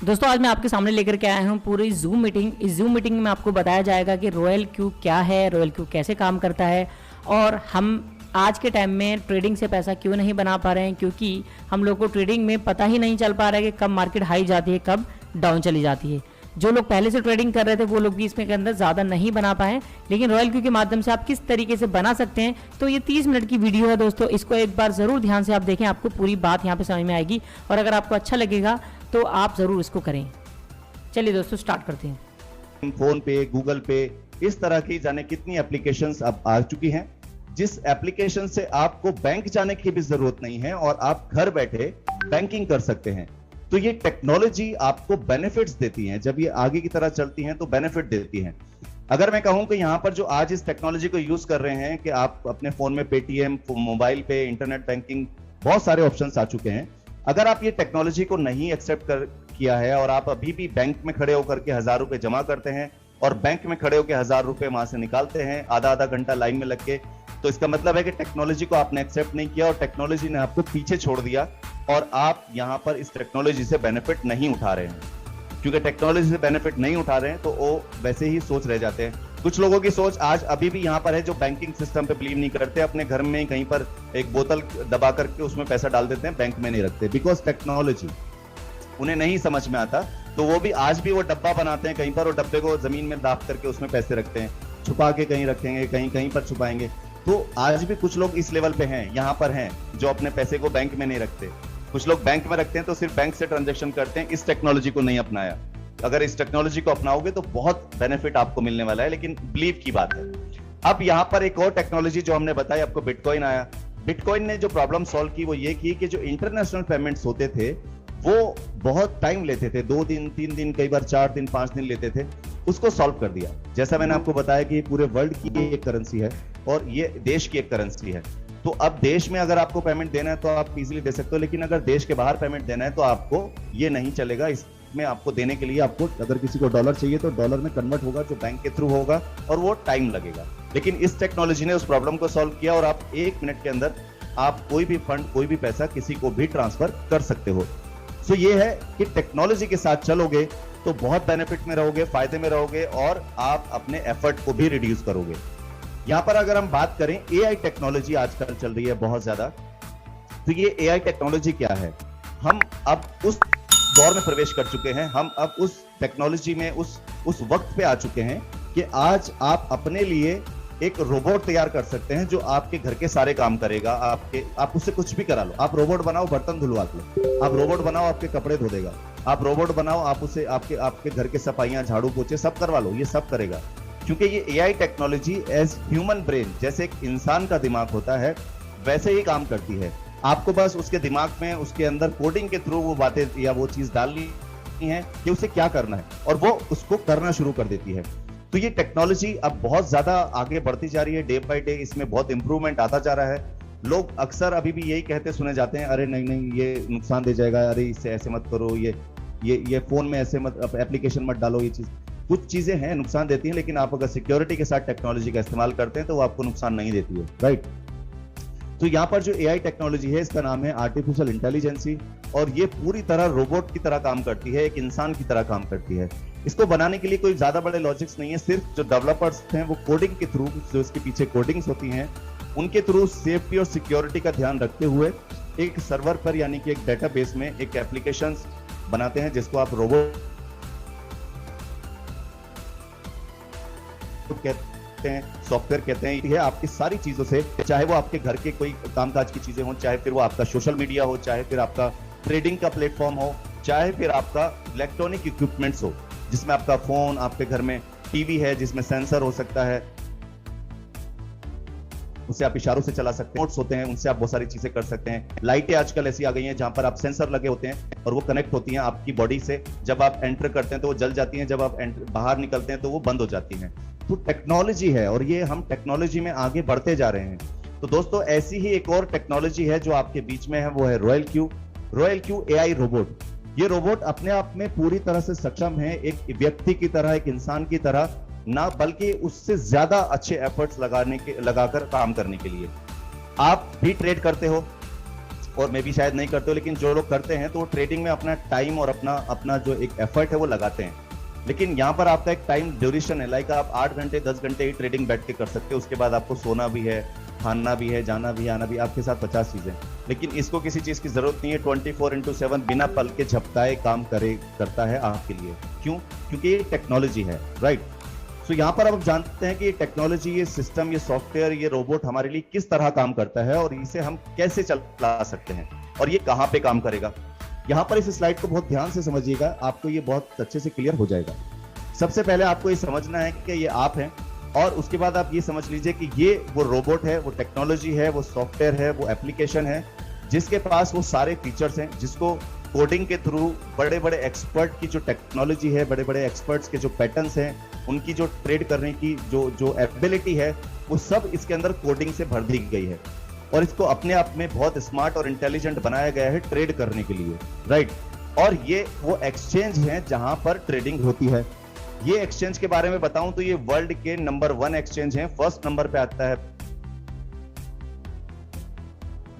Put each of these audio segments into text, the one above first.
दोस्तों आज मैं आपके सामने लेकर के आया हूँ पूरी जूम मीटिंग। इस जूम मीटिंग में आपको बताया जाएगा कि रॉयल क्यू क्या है, रॉयल क्यू कैसे काम करता है और हम आज के टाइम में ट्रेडिंग से पैसा क्यों नहीं बना पा रहे हैं, क्योंकि हम लोग को ट्रेडिंग में पता ही नहीं चल पा रहा है कि कब मार्केट हाई जाती है, कब डाउन चली जाती है। जो लोग पहले से ट्रेडिंग कर रहे थे वो लोग भी इसमें के अंदर ज़्यादा नहीं बना पाए, लेकिन रॉयल क्यू के माध्यम से आप किस तरीके से बना सकते हैं। तो ये 30 मिनट की वीडियो है दोस्तों, इसको एक बार ज़रूर ध्यान से आप देखें, आपको पूरी बात यहाँ पे समझ में आएगी और अगर आपको अच्छा लगेगा तो आप ज़रूर इसको करें। चलिए दोस्तों स्टार्ट करते हैं। फोन पे, गूगल पे, इस तरह की जाने कितनी एप्लीकेशंस अब आ चुकी हैं, जिस एप्लीकेशन से आपको बैंक जाने की भी जरूरत नहीं है और आप घर बैठे बैंकिंग कर सकते हैं। तो ये टेक्नोलॉजी आपको बेनिफिट्स देती है, जब ये आगे की तरह चलती हैं तो बेनिफिट देती हैं। अगर मैं कहूं कि यहां पर जो आज इस टेक्नोलॉजी को यूज कर रहे हैं कि आप अपने फोन में पेटीएम, मोबाइल पे, इंटरनेट बैंकिंग, बहुत सारे ऑप्शंस आ चुके हैं। अगर आप ये टेक्नोलॉजी को नहीं एक्सेप्ट किया है और आप अभी भी बैंक में खड़े होकर के 1000 रुपए जमा करते हैं और बैंक में खड़े होकर 1000 रुपए वहां से निकालते हैं आधा घंटा लाइन में लग के, तो इसका मतलब है कि टेक्नोलॉजी को आपने एक्सेप्ट नहीं किया और टेक्नोलॉजी ने आपको पीछे छोड़ दिया और आप यहां पर इस टेक्नोलॉजी से बेनिफिट नहीं उठा रहे हैं। क्योंकि टेक्नोलॉजी से बेनिफिट नहीं उठा रहे हैं तो वो वैसे ही सोच रह जाते हैं। कुछ लोगों की सोच आज अभी भी यहां पर है जो बैंकिंग सिस्टम पे बिलीव नहीं करते, अपने घर में कहीं पर एक बोतल दबा करके उसमें पैसा डाल देते हैं, बैंक में नहीं रखते, बिकॉज टेक्नोलॉजी उन्हें नहीं समझ में आता। तो वो भी आज भी वो डब्बा बनाते हैं कहीं पर और डब्बे को जमीन में दाब करके उसमें पैसे रखते हैं, छुपा के कहीं रखेंगे, कहीं कहीं पर छुपाएंगे। तो आज भी कुछ लोग इस लेवल पे हैं, यहाँ पर हैं, जो अपने पैसे को बैंक में नहीं रखते। कुछ लोग बैंक में रखते हैं तो सिर्फ बैंक से ट्रांजैक्शन करते हैं, इस टेक्नोलॉजी को नहीं अपनाया। अगर इस टेक्नोलॉजी को अपनाओगे तो बहुत बेनिफिट आपको मिलने वाला है, लेकिन बिलीव की बात है। अब यहाँ पर एक और टेक्नोलॉजी जो हमने बताई आपको, बिटकॉइन आया। बिटकॉइन ने जो प्रॉब्लम सॉल्व की वो ये की कि जो इंटरनेशनल पेमेंट्स होते थे वो बहुत टाइम लेते थे, 2 दिन 3 दिन, कई बार 4 दिन 5 दिन लेते थे, उसको सॉल्व कर दिया। जैसा मैंने आपको बताया कि पूरे वर्ल्ड की एक करेंसी है और ये देश की एक करेंसी है। तो अब देश में अगर आपको पेमेंट देना है तो आप इजीली दे सकते हो, लेकिन अगर देश के बाहर पेमेंट देना है तो आपको ये नहीं चलेगा। इसमें आपको देने के लिए आपको अगर किसी को डॉलर चाहिए तो डॉलर में कन्वर्ट होगा, जो बैंक के थ्रू होगा, और वो टाइम लगेगा। लेकिन इस टेक्नोलॉजी ने उस प्रॉब्लम को सॉल्व किया और आप 1 मिनट के अंदर आप कोई भी फंड, कोई भी पैसा किसी को भी ट्रांसफर कर सकते हो। तो ये है कि टेक्नोलॉजी के साथ चलोगे तो बहुत बेनिफिट में रहोगे, फायदे में रहोगे और आप अपने एफर्ट को भी रिड्यूस करोगे। यहां पर अगर हम बात करें, एआई टेक्नोलॉजी आजकल चल रही है बहुत ज्यादा। तो ये एआई टेक्नोलॉजी क्या है? हम अब उस दौर में प्रवेश कर चुके हैं, हम अब उस टेक्नोलॉजी में उस वक्त पे आ चुके हैं कि आज आप अपने लिए एक रोबोट तैयार कर सकते हैं जो आपके घर के सारे काम करेगा। आप उससे कुछ भी करा लो। आप रोबोट बनाओ, बर्तन धुलवा लो। आप रोबोट बनाओ, आपके कपड़े धो देगा। आप रोबोट बनाओ, आप उसे आपके घर के सफाइयां, झाड़ू पोछे सब करवा लो, ये सब करेगा। क्योंकि ये AI technology as human brain, जैसे एक इंसान का दिमाग होता है वैसे ही काम करती है। आपको बस उसके दिमाग में, उसके अंदर कोडिंग के थ्रू वो बातें या वो चीज डालनी है कि उसे क्या करना है और वो उसको करना शुरू कर देती है। तो ये टेक्नोलॉजी अब बहुत ज्यादा आगे बढ़ती जा रही है, डे बाय डे इसमें बहुत इंप्रूवमेंट आता जा रहा है। लोग अक्सर अभी भी यही कहते सुने जाते हैं, अरे नहीं ये नुकसान दे जाएगा, अरे इससे ऐसे मत करो, ये फोन में ऐसे मत, एप्लीकेशन मत डालो। ये चीज, कुछ चीजें हैं नुकसान देती हैं, लेकिन आप अगर सिक्योरिटी के साथ टेक्नोलॉजी का इस्तेमाल करते हैं तो वो आपको नुकसान नहीं देती है, राइट। तो यहाँ पर जो एआई टेक्नोलॉजी है इसका नाम है आर्टिफिशियल इंटेलिजेंसी और ये पूरी तरह रोबोट की तरह काम करती है, एक इंसान की तरह काम करती है। इसको बनाने के लिए कोई ज्यादा बड़े लॉजिक्स नहीं है, सिर्फ जो डेवलपर्स हैं वो कोडिंग के थ्रू, जो इसके पीछे कोडिंग्स होती हैं उनके थ्रू सेफ्टी और सिक्योरिटी का ध्यान रखते हुए एक सर्वर पर, यानी कि एक डेटाबेस में एक एप्लीकेशंस बनाते हैं जिसको आप रोबोट कहते हैं, सॉफ्टवेयर कहते हैं। ये आपकी सारी चीजों से, चाहे वो आपके घर के कोई कामकाज की चीजें हों, चाहे फिर वो आपका सोशल मीडिया हो, चाहे फिर आपका ट्रेडिंग का प्लेटफॉर्म हो, चाहे फिर आपका इलेक्ट्रॉनिक इक्विपमेंट्स हो, जिसमें आपका फोन, आपके घर में टीवी है जिसमें सेंसर हो सकता है, उसे आप इशारों से चला सकते हैं, रिमोट्स होते हैं उनसे आप बहुत सारी चीजें कर सकते हैं। लाइटें आजकल ऐसी आ गई हैं जहां पर आप सेंसर लगे होते हैं और वो कनेक्ट होती हैं आपकी बॉडी से। जब आप एंटर करते हैं तो वो जल जाती हैं, जब आप बाहर निकलते हैं तो वो बंद हो जाती हैं। तो टेक्नोलॉजी है और ये हम टेक्नोलॉजी में आगे बढ़ते जा रहे हैं। तो दोस्तों ऐसी ही एक और टेक्नोलॉजी है जो आपके बीच में है, वो है royal Q. Royal Q AI robot. ये रोबोट अपने आप में पूरी तरह से सक्षम है, एक व्यक्ति की तरह, एक इंसान की तरह ना, बल्कि उससे ज्यादा अच्छे एफर्ट्स लगाकर काम करने के लिए। आप भी ट्रेड करते हो, और मैं भी शायद नहीं करते हो, लेकिन जो लोग करते हैं तो वो ट्रेडिंग में अपना टाइम और अपना अपना जो एक एफर्ट है वो लगाते हैं। लेकिन यहाँ पर आपका एक टाइम ड्यूरेशन है, लाइक आप 8 घंटे 10 घंटे ही ट्रेडिंग बैठ के कर सकते हो, उसके बाद आपको सोना भी है, खाना भी है, जाना भी, आना भी, आपके साथ 50 चीजें। लेकिन इसको किसी चीज की जरूरत नहीं है, 24/7 बिना पल के झपकाए काम करता है आपके लिए। क्यों? क्योंकि ये टेक्नोलॉजी है, राइट। सो यहाँ पर अब आप जानते हैं कि ये टेक्नोलॉजी, ये सिस्टम, ये सॉफ्टवेयर, ये रोबोट हमारे लिए किस तरह काम करता है और इसे हम कैसे चला सकते हैं और ये कहाँ पे काम करेगा। यहाँ पर इस स्लाइड को बहुत ध्यान से समझिएगा, आपको ये बहुत अच्छे से क्लियर हो जाएगा। सबसे पहले आपको ये समझना है कि ये आप हैं, और उसके बाद आप ये समझ लीजिए कि ये वो रोबोट है, वो टेक्नोलॉजी है, वो सॉफ्टवेयर है, वो एप्लीकेशन है जिसके पास वो सारे फीचर्स हैं, जिसको कोडिंग के थ्रू बड़े बड़े एक्सपर्ट की जो टेक्नोलॉजी है, बड़े बड़े एक्सपर्ट्स के जो पैटर्न्स हैं, उनकी जो ट्रेड करने की जो एबिलिटी है, वो सब इसके अंदर कोडिंग से भर दी गई है और इसको अपने आप में बहुत स्मार्ट और इंटेलिजेंट बनाया गया है ट्रेड करने के लिए, राइट। और ये वो एक्सचेंज है जहां पर ट्रेडिंग होती है। ये एक्सचेंज के बारे में बताऊं तो ये वर्ल्ड के नंबर 1 एक्सचेंज है। फर्स्ट नंबर पे आता है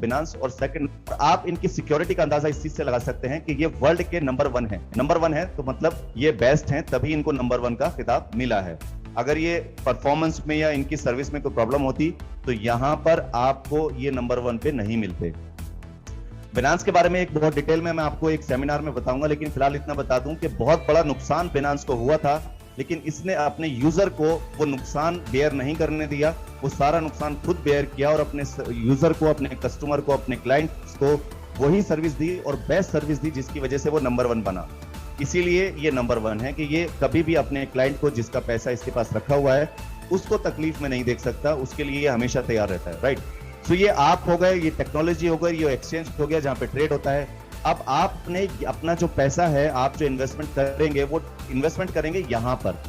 बिनांस और सेकंड, आप इनकी सिक्योरिटी का अंदाजा इस चीज से लगा सकते हैं कि ये वर्ल्ड के नंबर 1 है। नंबर 1 है तो मतलब ये बेस्ट हैं, तभी इनको नंबर 1 का खिताब मिला है। अगर ये परफॉर्मेंस में या इनकी सर्विस में कोई प्रॉब्लम होती तो यहां पर आपको ये नंबर 1 पे नहीं मिलते। बिनांस के बारे में एक बहुत डिटेल में मैं आपको एक सेमिनार में बताऊंगा, लेकिन फिलहाल इतना बता दूं कि बहुत बड़ा नुकसान बिनांस को हुआ था, लेकिन इसने अपने यूजर को वो नुकसान बेयर नहीं करने दिया, वो सारा नुकसान खुद बेयर किया और अपने यूजर को, अपने कस्टमर को, अपने क्लाइंट्स को वही सर्विस दी और बेस्ट सर्विस दी, जिसकी वजह से वो नंबर 1 बना। इसीलिए ये नंबर 1 है कि ये कभी भी अपने क्लाइंट को, जिसका पैसा इसके पास रखा हुआ है, उसको तकलीफ में नहीं देख सकता, उसके लिए ये हमेशा तैयार रहता है, राइट। तो ये आप हो गए, ये टेक्नोलॉजी हो गई, ये एक्सचेंज हो गया जहां पे ट्रेड होता है। अब आपने अपना जो पैसा है, आप जो इन्वेस्टमेंट करेंगे, वो इन्वेस्टमेंट करेंगे यहां पर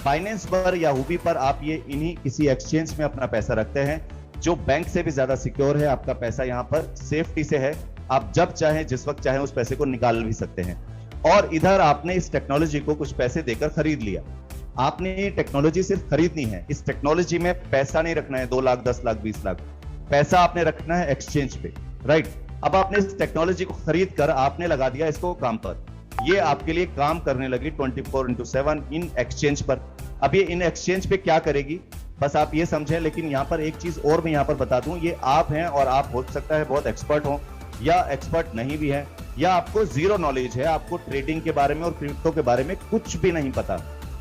बाइनेंस पर या हुबी पर। आप ये इन्हीं किसी एक्सचेंज में अपना पैसा रखते हैं जो बैंक से भी ज्यादा सिक्योर है। आपका पैसा यहाँ पर सेफ्टी से है, आप जब चाहें, जिस वक्त चाहें उस पैसे को निकाल भी सकते हैं। और इधर आपने इस टेक्नोलॉजी को कुछ पैसे देकर खरीद लिया। आपने ये टेक्नोलॉजी सिर्फ खरीदनी है, इस टेक्नोलॉजी में पैसा नहीं रखना है 2 लाख 10 लाख 20 लाख, पैसा आपने रखना है एक्सचेंज पे, राइट। अब आपने इस टेक्नोलॉजी को खरीद कर आपने लगा दिया इसको काम पर, ये आपके लिए काम करने लगी 24/7 इन एक्सचेंज पर। अब ये इन एक्सचेंज पे क्या करेगी, बस आप ये समझें। लेकिन यहाँ पर एक चीज और मैं यहाँ पर बता दूं, ये आप हैं और आप हो सकता है बहुत एक्सपर्ट हो या एक्सपर्ट नहीं भी है, या आपको जीरो नॉलेज है, आपको ट्रेडिंग के बारे में और क्रिप्टो के बारे में कुछ भी नहीं पता,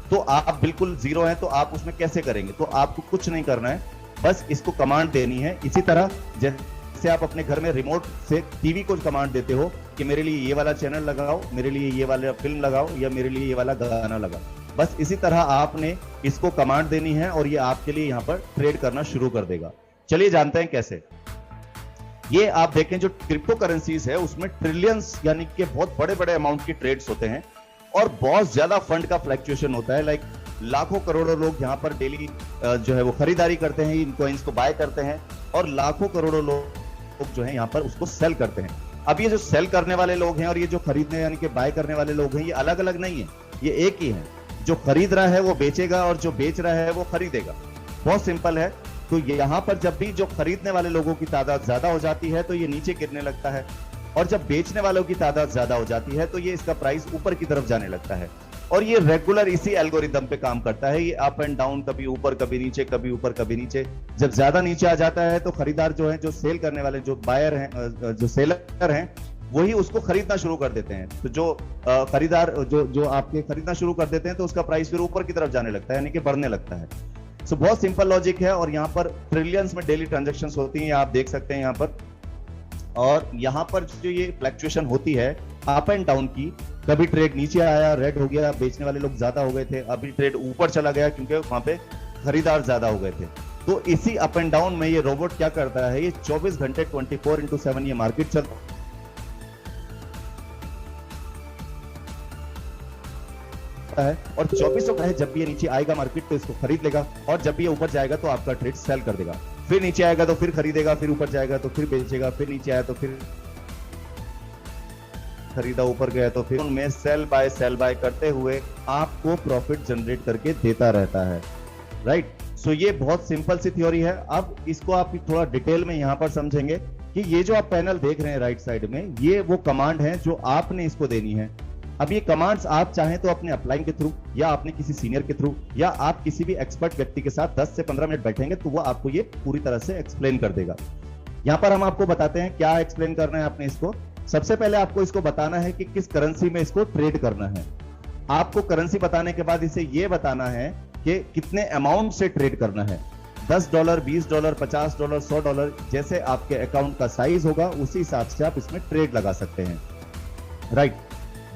तो आप बिल्कुल जीरो हैं, तो आप उसमें कैसे करेंगे। तो आपको कुछ नहीं करना है, बस इसको कमांड देनी है। इसी तरह जैसे आप अपने घर में रिमोट से टीवी को कमांड देते हो कि मेरे लिए ये वाला चैनल लगाओ, मेरे लिए ये वाला फिल्म लगाओ, या मेरे लिए ये वाला गाना लगाओ, बस इसी तरह आपने इसको कमांड देनी है और ये आपके लिए यहाँ पर ट्रेड करना शुरू कर देगा। चलिए जानते हैं कैसे। ये आप देखें, जो क्रिप्टो करेंसीज है उसमें ट्रिलियंस यानी कि बहुत बड़े बड़े अमाउंट की ट्रेड्स होते हैं और बहुत ज्यादा फंड का फ्लक्चुएशन होता है। लाइक लाखों करोड़ों लोग यहाँ पर डेली जो है वो खरीदारी करते हैं, इन कॉइन्स को बाय करते हैं, और लाखों करोड़ों लोग जो है यहाँ पर उसको सेल करते हैं। अब ये जो सेल करने वाले लोग हैं और ये जो खरीदने यानी कि बाय करने वाले लोग हैं, ये अलग अलग नहीं है, ये एक ही है। जो खरीद रहा है वो बेचेगा और जो बेच रहा है वो खरीदेगा, बहुत सिंपल है। तो यहाँ पर जब भी जो खरीदने वाले लोगों की तादाद ज्यादा हो जाती है तो ये नीचे गिरने लगता है, और जब बेचने वालों की तादाद ज्यादा हो जाती है तो ये इसका प्राइस ऊपर की तरफ जाने लगता है। और ये रेगुलर इसी एल्गोरिदम पे काम करता है, ये अप एंड डाउन, कभी ऊपर कभी नीचे, कभी ऊपर कभी नीचे। जब ज्यादा नीचे आ जाता है तो खरीदार जो है, जो सेल करने वाले, जो बायर हैं, जो सेलर हैं, वही उसको खरीदना शुरू कर देते हैं। तो जो खरीदार जो आपके खरीदना शुरू कर देते हैं तो उसका प्राइस फिर ऊपर की तरफ जाने लगता है, यानी कि बढ़ने लगता है। सो बहुत सिंपल लॉजिक है, और यहाँ पर ट्रिलियंस में डेली ट्रांजैक्शंस होती हैं, आप देख सकते हैं यहाँ पर। और यहाँ पर जो ये फ्लक्चुएशन होती है अप एंड डाउन की, कभी ट्रेड नीचे आया, रेड हो गया, बेचने वाले लोग ज्यादा हो गए थे, अभी ट्रेड ऊपर चला गया क्योंकि वहां पे खरीदार ज्यादा हो गए थे। तो इसी अप एंड डाउन में ये रोबोट क्या करता है, ये 24 घंटे 24/7 ये मार्केट चलता है, और 24 घंटे जब भी ये नीचे आएगा मार्केट तो इसको खरीद लेगा, और जब भी ये ऊपर जाएगा तो आपका ट्रेड सेल कर देगा। फिर नीचे आएगा तो फिर खरीदेगा, फिर ऊपर जाएगा तो फिर बेचेगा, फिर नीचे आया तो फिर खरीदा, ऊपर गया तो फिर उनमें सेल बाय करते हुए आपको प्रॉफिट जनरेट करके देता रहता है, राइट। सो ये बहुत सिंपल सी थ्योरी है। अब इसको आप थोड़ा डिटेल में यहां पर समझेंगे कि ये जो आप पैनल देख रहे हैं राइट साइड में, ये वो कमांड है जो आपने इसको देनी है। अब ये कमांड्स आप चाहें तो अपने अपलाइन के थ्रू, या आपने किसी सीनियर के थ्रू, या आप किसी भी एक्सपर्ट व्यक्ति के साथ 10 से 15 मिनट बैठेंगे तो वो आपको ये पूरी तरह से एक्सप्लेन कर देगा। यहां पर हम आपको बताते हैं क्या एक्सप्लेन करना है आपने इसको। सबसे पहले आपको इसको बताना है कि किस करेंसी में इसको ट्रेड करना है। आपको करेंसी बताने के बाद इसे ये बताना है कि कितने अमाउंट से ट्रेड करना है। $10, $20, $50, $100, जैसे आपके अकाउंट का साइज होगा उसी हिसाब से आप इसमें ट्रेड लगा सकते हैं। राइट,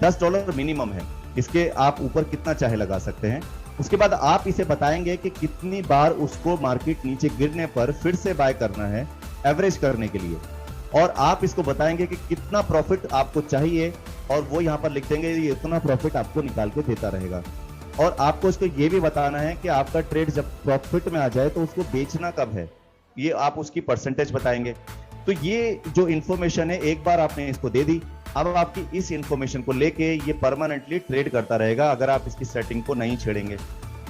$10 मिनिमम है, इसके आप ऊपर कितना चाहे लगा सकते हैं। उसके बाद आप इसे बताएंगे कि कितनी बार उसको मार्केट नीचे गिरने पर फिर से बाय करना है एवरेज करने के लिए, और आप इसको बताएंगे कि कितना प्रॉफिट आपको चाहिए, और वो यहां पर लिख देंगे ये इतना प्रॉफिट आपको निकाल के देता रहेगा। और आपको इसको ये भी बताना है कि आपका ट्रेड जब प्रॉफिट में आ जाए तो उसको बेचना कब है, ये आप उसकी परसेंटेज बताएंगे। तो ये जो इंफॉर्मेशन है एक बार आपने इसको दे दी, अब आपकी इस इंफॉर्मेशन को लेके ये परमानेंटली ट्रेड करता रहेगा अगर आप इसकी सेटिंग को नहीं छेड़ेंगे।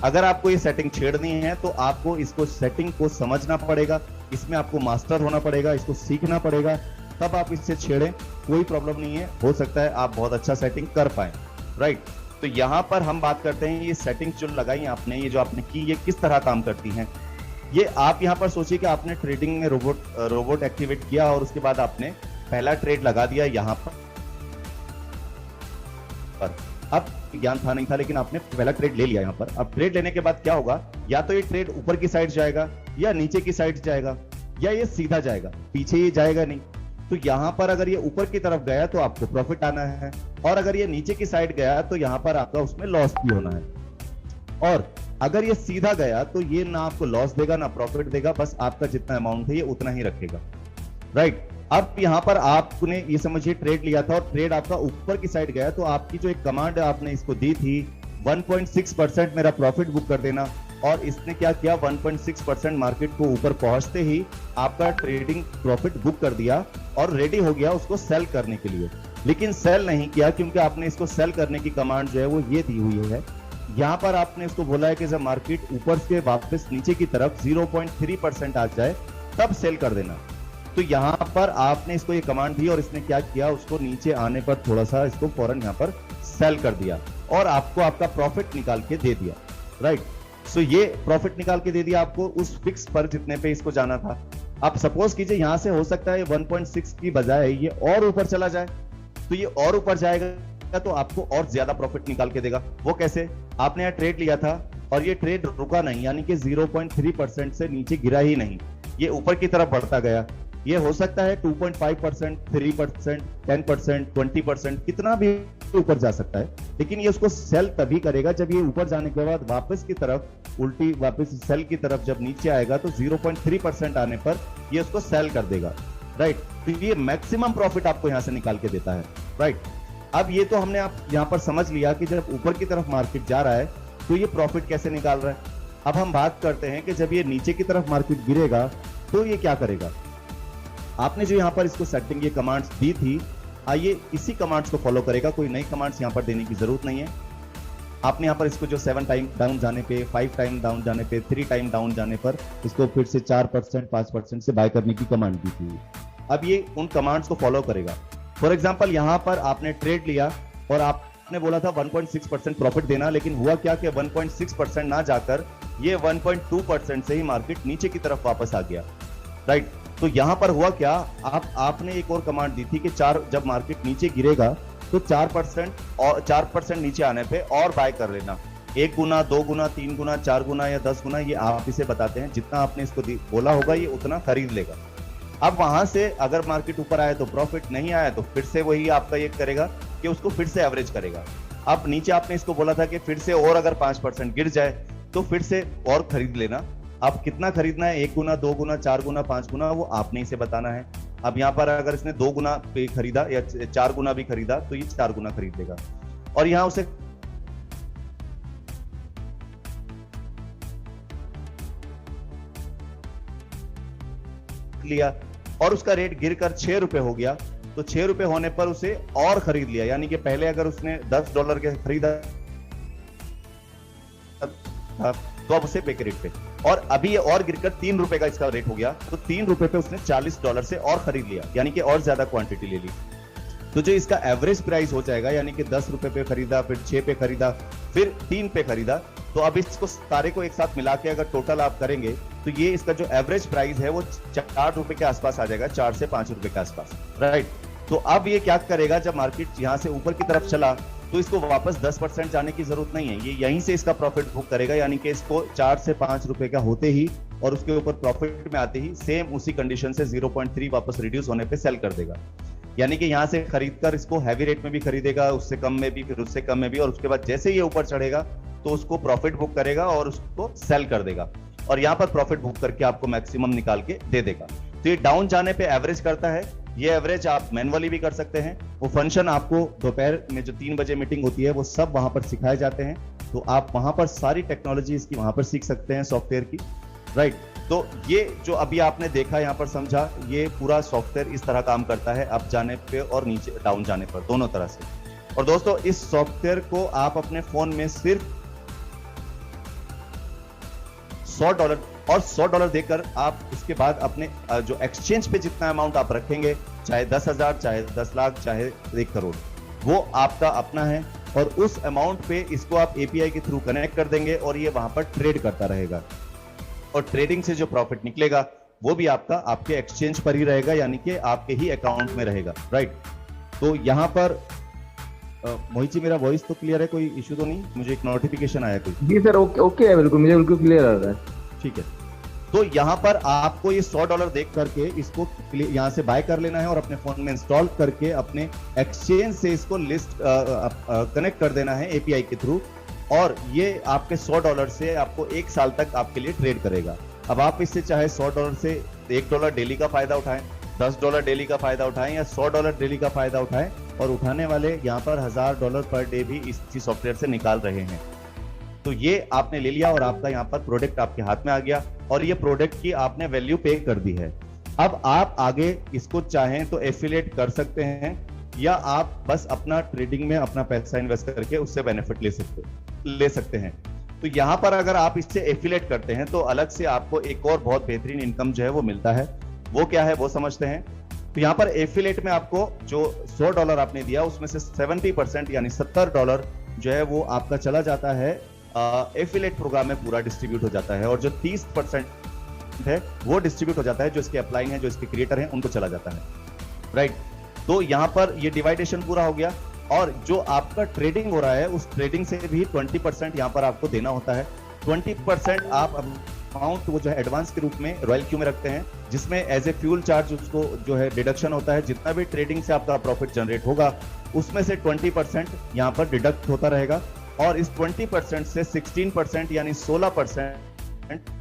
अगर आपको ये सेटिंग छेड़नी है तो आपको इसको सेटिंग को समझना पड़ेगा, इसमें आपको मास्टर होना पड़ेगा, इसको सीखना पड़ेगा, तब आप इससे छेड़ें, कोई प्रॉब्लम नहीं है, हो सकता है आप बहुत अच्छा सेटिंग कर पाए। राइट, तो यहां पर हम बात करते हैं ये सेटिंग जो लगाई आपने, ये जो आपने की, ये किस तरह काम करती हैं। ये आप यहां पर सोचिए कि आपने ट्रेडिंग में रोबोट एक्टिवेट किया और उसके बाद आपने पहला ट्रेड लगा दिया यहां पर। अब ज्ञान था नहीं था, लेकिन आपने पहला ट्रेड ले लिया यहां पर। अब ट्रेड लेने के बाद क्या होगा, या तो ये ट्रेड ऊपर की साइड जाएगा, या नीचे की साइड जाएगा, या ये सीधा जाएगा, पीछे ये जाएगा नहीं। तो यहां पर अगर ये ऊपर की तरफ गया तो आपको प्रॉफिट आना है, और अगर ये नीचे की साइड गया तो यहां पर आपका उसमें लॉस भी होना है। और अगर ये सीधा गया तो ये ना आपको लॉस देगा ना प्रॉफिट देगा, बस आपका जितना अमाउंट है ये उतना ही रखेगा। राइट, अब यहां पर आपने ये समझिए ट्रेड लिया था और ट्रेड आपका ऊपर की साइड गया, तो आपकी जो एक कमांड आपने इसको दी थी 1.6% मेरा प्रॉफिट बुक कर देना, और इसने क्या किया 1.6% मार्केट को ऊपर पहुंचते ही आपका ट्रेडिंग प्रॉफिट बुक कर दिया और रेडी हो गया उसको सेल करने के लिए। लेकिन सेल नहीं किया क्योंकि आपने इसको सेल करने की कमांड जो है वो ये दी हुई है। यहां पर आपने इसको बोला है कि जब मार्केट ऊपर से वापस नीचे की तरफ 0.3% आ जाए तब सेल कर देना। तो यहां पर आपने इसको ये कमांड दी और इसने क्या किया, उसको नीचे आने पर थोड़ा सा इसको फौरन यहां पर सेल कर दिया और आपको आपका प्रॉफिट निकाल के दे दिया। राइट, सो ये प्रॉफिट निकाल के दे दिया आपको उस फिक्स पर जितने पे इसको जाना था। अब सपोज कीजिए यहां से हो सकता है 1.6 की बजाय ये और ऊपर चला जाए, तो ये और ऊपर जाएगा तो आपको और ज्यादा प्रॉफिट निकाल के देगा। वो कैसे, आपने यहाँ ट्रेड लिया था और ये ट्रेड रुका नहीं, यानी कि 0.3% से नीचे गिरा ही नहीं, ये ऊपर की तरफ बढ़ता गया। ये हो सकता है 2.5%, 3%, 10%, 20%, कितना भी ऊपर जा सकता है, लेकिन ये उसको सेल तभी करेगा जब ये ऊपर जाने के बाद वापस की तरफ उल्टी वापस सेल की तरफ जब नीचे आएगा तो 0.3% आने पर ये उसको सेल कर देगा। राइट, तो ये मैक्सिमम प्रॉफिट आपको यहां से निकाल के देता है। राइट, अब ये तो हमने आप यहां पर समझ लिया कि जब ऊपर की तरफ मार्केट जा रहा है तो ये प्रॉफिट कैसे निकाल रहा है। अब हम बात करते हैं कि जब ये नीचे की तरफ मार्केट गिरेगा तो ये क्या करेगा। आपने जो यहां पर इसको सेटिंग ये कमांड्स दी थी, आइए इसी कमांड्स को फॉलो करेगा, कोई नई कमांड्स यहां पर देने की जरूरत नहीं है। आपने यहां पर इसको जो 7 टाइम डाउन जाने पे, 5 टाइम डाउन जाने पे, 3 टाइम डाउन जाने पर इसको फिर से 4%, 5% से बाय करने की कमांड दी थी। अब ये उन कमांड्स को फॉलो करेगा। फॉर एग्जांपल यहां पर आपने ट्रेड लिया और आपने बोला था 1.6% प्रॉफिट देना, लेकिन हुआ क्या कि 1.6% ना जाकर ये 1.2% से ही मार्केट नीचे की तरफ वापस आ गया। राइट, तो यहां पर हुआ क्या, आपने एक और कमांड दी थी कि जब मार्केट नीचे गिरेगा तो 4% और 4% नीचे आने पे और बाय कर लेना, 1 गुना, 2 गुना, 3 गुना, 4 गुना या 10 गुना, ये आप इसे बताते हैं। जितना आपने इसको बोला होगा ये उतना खरीद लेगा। अब वहां से अगर मार्केट ऊपर आए तो प्रॉफिट, नहीं आया तो फिर से वही आपका ये करेगा कि उसको फिर से एवरेज करेगा। अब नीचे आपने इसको बोला था कि फिर से और अगर 5% गिर जाए तो फिर से और खरीद लेना। अब कितना खरीदना है, 1 गुना, 2 गुना, 4 गुना, 5 गुना, वो आपने इसे बताना है। अब यहाँ पर अगर इसने 2 गुना पे खरीदा या 4 गुना भी खरीदा तो ये 4 गुना खरीद लेगा। और यहाँ उसे लिया और उसका रेट गिरकर 6 रुपए हो गया, तो 6 रुपए होने पर उसे और खरीद लिया, यानी कि पहले अगर उसने $10 के खरीदा तो अब उसे पे रेट पे और अभी ये और गिरकर $3 का इसका रेट हो गया, तो $3 पे उसने $40 से और खरीद लिया, यानी कि और ज्यादा क्वांटिटी ले ली। तो जो इसका एवरेज प्राइस हो जाएगा, यानी कि $10 पे खरीदा, फिर 6 पे खरीदा, फिर 3 पे खरीदा, तो अब इसको सारे को एक साथ मिला के अगर टोटल आप करेंगे तो ये इसका जो एवरेज प्राइस है वो $4 के आसपास आ जाएगा, $4 से $5 के आसपास, राइट। तो अब ये क्या करेगा, जब मार्केट यहां से ऊपर की तरफ चला तो इसको वापस 10% जाने की जरूरत नहीं है, ये यहीं से इसका प्रॉफिट बुक करेगा, यानी कि इसको $4 से $5 का होते ही और उसके ऊपर प्रॉफिट में आते ही सेम उसी कंडीशन से 0.3 वापस रिड्यूस होने पे सेल कर देगा। यानी कि यहां से खरीदकर इसको हैवी रेट में भी खरीदेगा, उससे कम में भी, फिर उससे कम में भी, और उसके बाद जैसे ये ऊपर चढ़ेगा तो उसको प्रॉफिट बुक करेगा और उसको सेल कर देगा, और यहाँ पर प्रॉफिट बुक करके आपको मैक्सिमम निकाल के दे देगा। तो ये डाउन जाने पे एवरेज करता है, ये एवरेज आप मैनुअली भी कर सकते हैं। वो फंक्शन आपको दोपहर में जो 3 बजे मीटिंग होती है वो सब वहां पर सिखाए जाते हैं, तो आप वहां पर सारी टेक्नोलॉजी इसकी वहां पर सीख सकते हैं सॉफ्टवेयर की, राइट। तो ये जो अभी आपने देखा, यहाँ पर समझा, ये पूरा सॉफ्टवेयर इस तरह काम करता है, अप जाने पे और नीचे डाउन जाने पर, दोनों तरह से। और दोस्तों इस सॉफ्टवेयर को आप अपने फोन में सिर्फ $100 और $100 देकर आप उसके बाद अपने जो एक्सचेंज पे जितना अमाउंट आप रखेंगे, चाहे 10,000, चाहे 10 लाख, चाहे 1 करोड़, वो आपका अपना है, और उस अमाउंट पे इसको आप एपीआई के थ्रू कनेक्ट कर देंगे और ये वहां पर ट्रेड करता रहेगा, और ट्रेडिंग से जो प्रॉफिट निकलेगा वो भी आपका आपके एक्सचेंज पर ही रहेगा, यानी कि आपके ही अकाउंट में रहेगा, राइट। तो यहां पर मोहित जी मेरा वॉइस तो क्लियर है, कोई इशू तो नहीं? मुझे एक नोटिफिकेशन आया कोई। जी सर, ओके है, बिल्कुल मुझे बिल्कुल क्लियर आ रहा है। ठीक है, तो यहाँ पर आपको ये $100 देख करके इसको यहाँ से बाय कर लेना है और अपने फोन में इंस्टॉल करके अपने एक्सचेंज से इसको लिस्ट कनेक्ट कर देना है एपीआई के थ्रू, और ये आपके $100 से आपको 1 साल तक आपके लिए ट्रेड करेगा। अब आप इससे चाहे $100 से $1 डेली का फायदा उठाएं, $10 डेली का फायदा उठाएं, या $100 डेली का फायदा उठाएं, और उठाने वाले यहाँ पर $1000 पर डे भी इसी सॉफ्टवेयर से निकाल रहे हैं। तो ये आपने ले लिया और आपका यहाँ पर प्रोडक्ट आपके हाथ में आ गया, और ये प्रोडक्ट की आपने वैल्यू पे कर दी है। अब आप आगे इसको चाहें तो एफिलिएट कर सकते हैं, या आप बस अपना ट्रेडिंग में अपना पैसा इन्वेस्ट करके उससे बेनिफिट ले सकते हैं। तो यहाँ पर अगर आप इससे एफिलिएट करते हैं तो अलग से आपको एक और बहुत बेहतरीन इनकम जो है वो मिलता है। वो क्या है वो समझते हैं। तो यहाँ पर एफिलिएट में आपको जो $100 आपने दिया उसमें से 70% यानी $70 जो है वो आपका चला जाता है एफिलिएट प्रोग्राम में पूरा डिस्ट्रीब्यूट हो जाता है, और जो 30% है वो डिस्ट्रीब्यूट हो जाता है जो इसके अपलाइन है, जो इसके क्रिएटर हैं उनको चला जाता है, राइट। तो यहाँ पर ये डिवाइडेशन पूरा हो गया, और जो आपका ट्रेडिंग हो रहा है उस ट्रेडिंग से भी 20% यहाँ पर आपको देना होता है। 20% आप अमाउंट वो जो है एडवांस के रूप में रॉयल क्यू में रखते हैं, जिसमें एज ए फ्यूल चार्ज उसको जो है डिडक्शन होता है। जितना भी ट्रेडिंग से आपका प्रॉफिट जनरेट होगा उसमें से 20% यहाँ पर डिडक्ट होता रहेगा, और इस 20% से 16% यानी 16%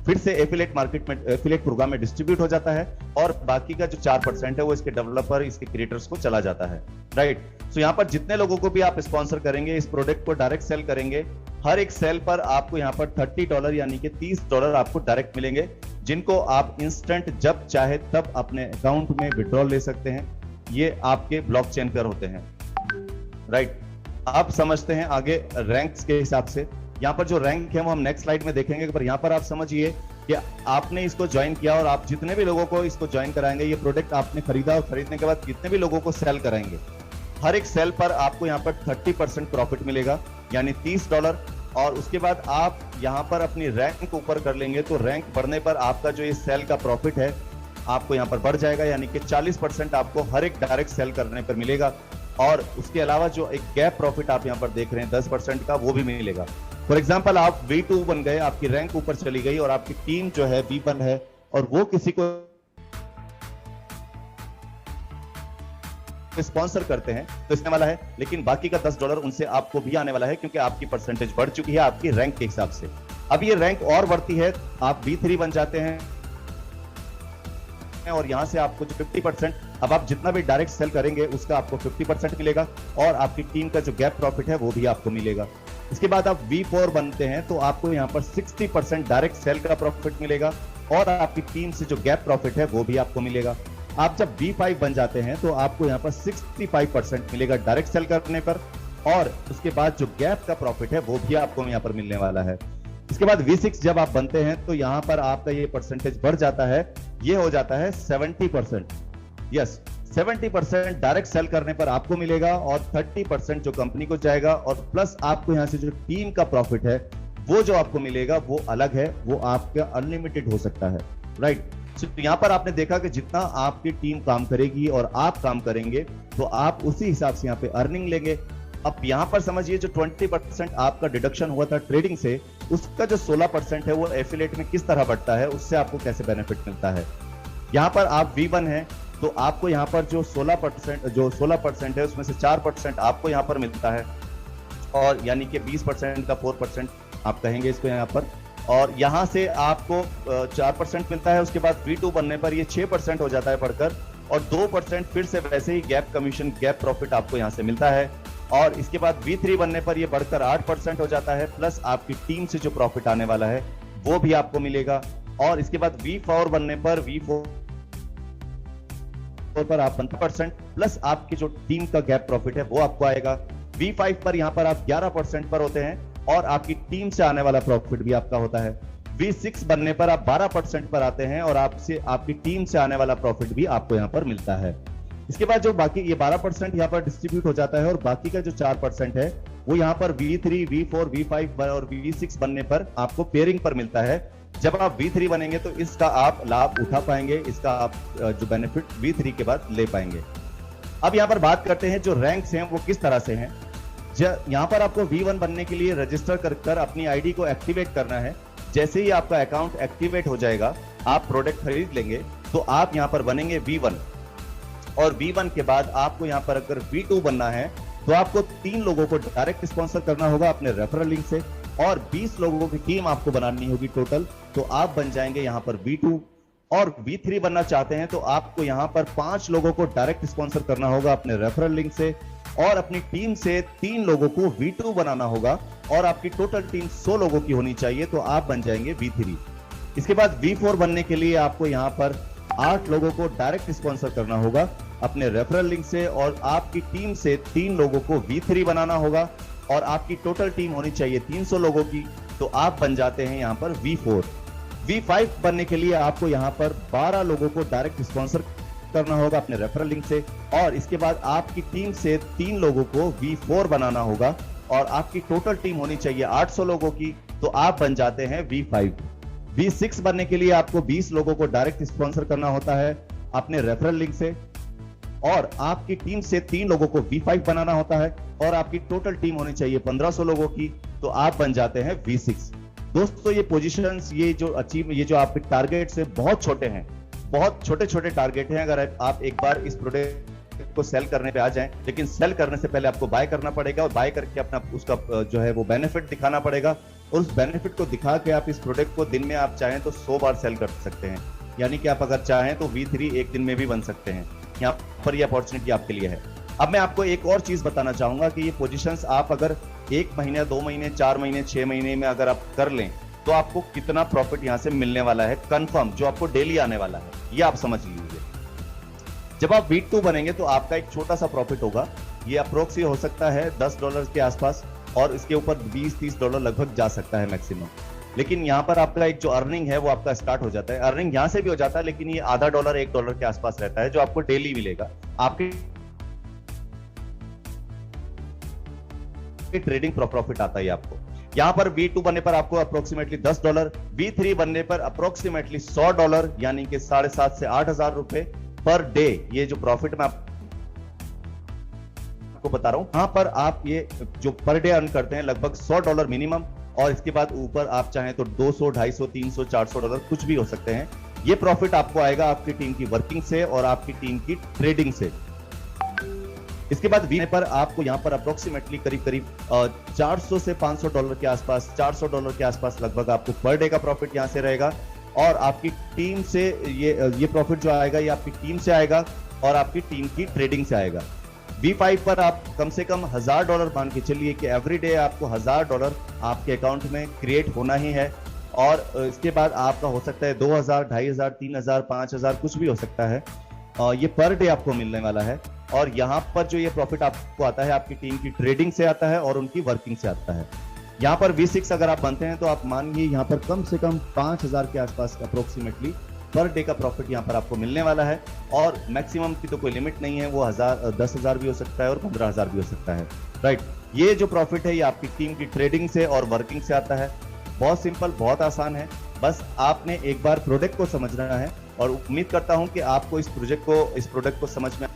फिर से एफिलिएट मार्केट में एफिलिएट प्रोग्राम में डिस्ट्रीब्यूट हो जाता है, और बाकी का जो 4% है वो इसके डेवलपर, इसके क्रिएटर्स को चला जाता है, राइट। सो यहाँ पर जितने लोगों को भी आप स्पॉन्सर करेंगे, इस प्रोडक्ट को डायरेक्ट सेल करेंगे, हर एक सेल पर आपको यहाँ पर $30 यानी कि $30 आपको डायरेक्ट मिलेंगे, जिनको आप इंस्टेंट जब चाहे तब अपने अकाउंट में विड्रॉल ले सकते हैं। ये आपके ब्लॉकचेन पर होते हैं, राइट। आप समझते हैं आगे रैंक्स के हिसाब से। यहाँ पर जो रैंक है वो हम नेक्स्ट स्लाइड में देखेंगे, पर यहाँ पर आप समझिए कि आपने इसको ज्वाइन किया और आप जितने भी लोगों को इसको ज्वाइन कराएंगे, ये प्रोडक्ट आपने खरीदा और खरीदने के बाद जितने भी लोगों को सेल कराएंगे, हर एक सेल पर आपको यहाँ पर 30% प्रॉफिट मिलेगा यानी $30, और उसके बाद आप यहाँ पर अपनी रैंक ऊपर कर लेंगे तो रैंक बढ़ने पर आपका जो ये सेल का प्रॉफिट है आपको यहाँ पर बढ़ जाएगा, यानी कि 40% आपको हर एक डायरेक्ट सेल करने पर मिलेगा, और उसके अलावा जो एक गैप प्रॉफिट आप यहाँ पर देख रहे हैं 10% का, वो भी मिलेगा। फॉर एग्जाम्पल आप V2 बन गए, आपकी रैंक ऊपर चली गई और आपकी टीम जो है V1 है, और वो किसी को स्पॉन्सर करते हैं तो इसने वाला है, लेकिन बाकी का $10 उनसे आपको भी आने वाला है, क्योंकि आपकी परसेंटेज बढ़ चुकी है आपकी रैंक के हिसाब से। अब ये रैंक और बढ़ती है, आप V3 बन जाते हैं, और यहां से आपको जो 50%, अब आप जितना भी डायरेक्ट सेल करेंगे उसका आपको 50% मिलेगा, और आपकी टीम का जो गैप प्रॉफिट है वो भी आपको मिलेगा। इसके बाद आप V4 बनते हैं तो आपको यहाँ पर 60% डायरेक्ट सेल का प्रॉफिट मिलेगा, और आपकी टीम से जो गैप प्रॉफिट है वो भी आपको मिलेगा। आप जब V5 बन जाते हैं तो आपको यहाँ पर 65% मिलेगा डायरेक्ट सेल करने पर, और उसके बाद जो गैप का प्रॉफिट है वो भी आपको यहाँ पर मिलने वाला है। इसके बाद V6 जब आप बनते हैं तो यहां पर आपका ये परसेंटेज बढ़ जाता है, ये हो जाता है 70%। यस, 70% डायरेक्ट सेल करने पर आपको मिलेगा और 30% जो कंपनी को जाएगा, और प्लस आपको यहां से जो टीम का प्रॉफिट है वो जो आपको मिलेगा वो अलग है, वो आपका अनलिमिटेड हो सकता है, राइट। तो यहां पर आपने देखा कि जितना आपकी टीम काम करेगी और आप काम करेंगे तो आप उसी हिसाब से यहां पे अर्निंग लेंगे। अब यहां पर समझिए जो 20% आपका डिडक्शन हुआ था ट्रेडिंग से, उसका जो 16% है वो एफिलिएट में किस तरह बढ़ता है, उससे आपको कैसे बेनिफिट मिलता है। यहां पर आप V1 है तो आपको यहां पर जो 16% है उसमें से 4% आपको यहां पर मिलता है, और यानी कि 20% का 4% आप कहेंगे इसको यहां पर, और यहां से आपको 4% मिलता है। उसके बाद V2 बनने पर ये 6% हो जाता है बढ़कर, और 2% फिर से वैसे ही गैप कमीशन, गैप प्रॉफिट आपको यहां से मिलता है। और इसके बाद V3 बनने पर ये बढ़कर 8% हो जाता है, प्लस आपकी टीम से जो प्रॉफिट आने वाला है वो भी आपको मिलेगा। और इसके बाद V4 बनने पर V4 पर आप 15% प्लस आपकी जो टीम का गैप प्रॉफिट है वो आपको आएगा। V5 पर यहां पर आप 11% पर होते हैं और आपकी टीम से आने वाला प्रॉफिट भी आपका होता है। V6 बनने पर आप 12% पर आते हैं और आपकी टीम से आने वाला प्रॉफिट भी आपको यहां पर मिलता है। इसके बाद जो बाकी ये 12% यहां पर डिस्ट्रीब्यूट हो जाता है, और बाकी का जो 4% है वो यहां पर V3, V4, V5 और V6 बनने पर आपको पेयरिंग पर मिलता है। जब आप V3 बनेंगे तो इसका आप लाभ उठा पाएंगे, इसका आप जो बेनिफिट V3 के बाद ले पाएंगे। अब यहां पर बात करते हैं जो रैंक्स हैं वो किस तरह से हैं। यहां पर आपको V1 बनने के लिए रजिस्टर कर अपनी आईडी को एक्टिवेट करना है। जैसे ही आपका अकाउंट एक्टिवेट हो जाएगा, आप प्रोडक्ट खरीद लेंगे तो आप यहां पर बनेंगे V1, और V1 के बाद आपको यहां पर अगर V2 बनना है तो आपको 3 लोगों को डायरेक्ट स्पॉन्सर करना होगा अपने रेफरल लिंक से, और 20 लोगों की टीम आपको बनानी होगी टोटल, तो आप बन जाएंगे यहां पर V2। और V3 बनना चाहते हैं तो आपको यहां पर 5 लोगों को डायरेक्ट स्पॉन्सर करना होगा अपने रेफरल लिंक से, और अपनी टीम से 3 लोगों को V2 बनाना होगा, और आपकी टोटल टीम 100 लोगों की होनी चाहिए, तो आप बन जाएंगे V3। इसके बाद V4 बनने के लिए आपको यहां पर 8 लोगों को डायरेक्ट स्पॉन्सर करना होगा अपने रेफरल लिंक से, और आपकी टीम से 3 लोगों को V3 बनाना होगा, और आपकी टोटल टीम होनी चाहिए 300 लोगों की, तो आप बन जाते हैं यहां पर V4। V5 बनने के लिए आपको यहां पर 12 लोगों को डायरेक्ट स्पॉन्सर करना होगा अपने रेफरल लिंक से, और इसके बाद आपकी टीम से 3 लोगों को V4 बनाना होगा, और आपकी टोटल टीम होनी चाहिए 800 लोगों की, तो आप बन जाते हैं V5। V6 बनने के लिए आपको 20 लोगों को डायरेक्ट स्पॉन्सर करना होता है अपने रेफरल लिंक से, और आपकी टीम से 3 लोगों को V5 बनाना होता है, और आपकी टोटल टीम होनी चाहिए 1500 लोगों की, तो आप बन जाते हैं V6। दोस्तों ये पोजीशंस, ये जो आपके टारगेट्स हैं बहुत छोटे हैं, बहुत छोटे छोटे टारगेट हैं। अगर आप एक बार इस प्रोडक्ट को सेल करने पे आ जाएं, लेकिन सेल करने से पहले आपको बाय करना पड़ेगा, और बाय करके अपना उसका जो है वो बेनिफिट दिखाना पड़ेगा, और उस बेनिफिट को दिखा के आप इस प्रोडक्ट को दिन में आप चाहें तो 100 बार सेल कर सकते हैं। यानी कि आप अगर चाहें तो V3 एक दिन में भी बन सकते हैं। यहाँ पर ये अपॉर्चुनिटी आपके लिए है। अब मैं आपको एक और चीज बताना चाहूंगा कि ये पोजीशंस आप अगर 1 महीने, 2 महीने, 4 महीने, 6 महीने में अगर आप कर लें तो आपको कितना प्रॉफिट यहां से मिलने वाला है कंफर्म, जो आपको डेली आने वाला है, ये आप समझ लीजिए। जब आप V2 बनेंगे तो आपका एक छोटा सा प्रॉफिट होगा, ये अप्रोक्सी हो सकता है $10 के आसपास, और इसके ऊपर $20-30 लगभग जा सकता है मैक्सिमम। लेकिन यहाँ पर आपका एक जो अर्निंग है वो आपका स्टार्ट हो जाता है। अर्निंग यहाँ से भी हो जाता है, लेकिन ये आधा $1 $1 के आसपास रहता है, जो आपको डेली मिलेगा। आपके ट्रेडिंग प्रॉफिट आता है आपको। यहाँ पर V2 बनने पर आपको अप्रोक्सीमेटली $10, V3 बनने पर अप्रोक्सीमेटली $100, यानी कि 7,500 से 8,000 रुपए पर डे, ये जो प्रॉफिट मैं आपको बता रहा हूं। यहां पर आप ये जो पर डे अर्न करते हैं लगभग $100 मिनिमम, और इसके बाद ऊपर आप चाहें तो $200, $250, $300, $400 कुछ भी हो सकते हैं। ये प्रॉफिट आपको आएगा आपकी टीम की वर्किंग से और आपकी टीम की ट्रेडिंग से। इसके बाद वी पर आपको यहाँ पर अप्रोक्सीमेटली करीब 400 से $500 के आसपास, $400 के आसपास लगभग आपको पर डे का प्रॉफिट यहाँ से रहेगा, और आपकी टीम से ये प्रॉफिट जो आएगा ये आपकी टीम से आएगा और आपकी टीम की ट्रेडिंग से आएगा। V5 पर आप कम से कम $1000 मान के चलिए कि एवरी डे आपको $1000 आपके अकाउंट में क्रिएट होना ही है, और इसके बाद आपका हो सकता है 2000, 2500, 3000, 5000 कुछ भी हो सकता है। ये पर डे आपको मिलने वाला है, और यहाँ पर जो ये प्रॉफिट आपको आता है आपकी टीम की ट्रेडिंग से आता है और उनकी वर्किंग से आता है। यहाँ पर V6 अगर आप बनते हैं तो आप मानिए यहाँ पर कम से कम 5,000 के आसपास अप्रोक्सीमेटली पर डे का प्रॉफिट यहाँ पर आपको मिलने वाला है। और मैक्सिमम की तो कोई लिमिट नहीं है, वो 10,000 भी हो सकता है और 15,000 भी हो सकता है, राइट। ये जो प्रॉफिट है ये आपकी टीम की ट्रेडिंग से और वर्किंग से आता है। बहुत सिंपल, बहुत आसान है, बस आपने एक बार प्रोडक्ट को समझना है और उम्मीद करता हूं कि आपको इस प्रोडक्ट को समझ में।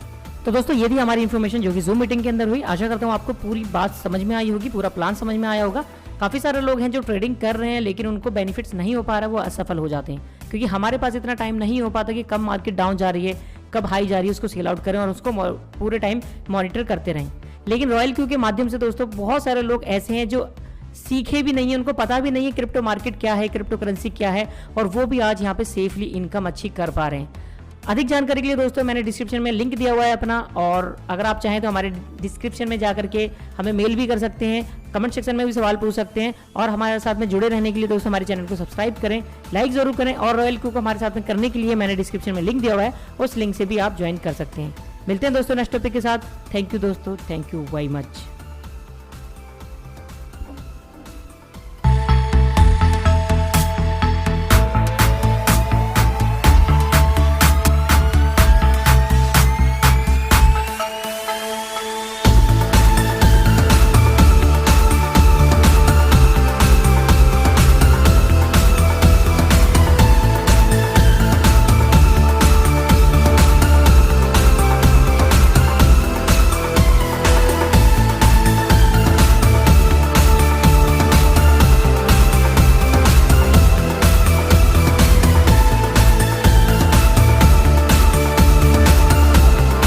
तो दोस्तों ये थी हमारी इन्फॉर्मेशन जो कि जूम मीटिंग के अंदर हुई। आशा करता हूँ आपको पूरी बात समझ में आई होगी, पूरा प्लान समझ में आया होगा। काफ़ी सारे लोग हैं जो ट्रेडिंग कर रहे हैं लेकिन उनको बेनिफिट्स नहीं हो पा रहा है, वो असफल हो जाते हैं क्योंकि हमारे पास इतना टाइम नहीं हो पाता कि कब मार्केट डाउन जा रही है, कब हाई जा रही है, उसको सेल आउट करें और उसको पूरे टाइम मॉनिटर करते रहें। लेकिन रॉयल क्यू के माध्यम से दोस्तों बहुत सारे लोग ऐसे हैं जो सीखे भी नहीं है, उनको पता भी नहीं है क्रिप्टो मार्केट क्या है, क्रिप्टो करेंसी क्या है, और वो भी आज यहाँ पे सेफली इनकम अच्छी कर पा रहे हैं। अधिक जानकारी के लिए दोस्तों मैंने डिस्क्रिप्शन में लिंक दिया हुआ है अपना, और अगर आप चाहें तो हमारे डिस्क्रिप्शन में जा करके हमें मेल भी कर सकते हैं, कमेंट सेक्शन में भी सवाल पूछ सकते हैं। और हमारे साथ में जुड़े रहने के लिए दोस्तों हमारे चैनल को सब्सक्राइब करें, लाइक जरूर करें, और रॉयल क्यू को हमारे साथ में करने के लिए मैंने डिस्क्रिप्शन में लिंक दिया हुआ है, उस लिंक से भी आप ज्वाइन कर सकते हैं। मिलते हैं दोस्तों नेक्स्ट टॉपिक के साथ। थैंक यू दोस्तों, थैंक यू वेरी मच।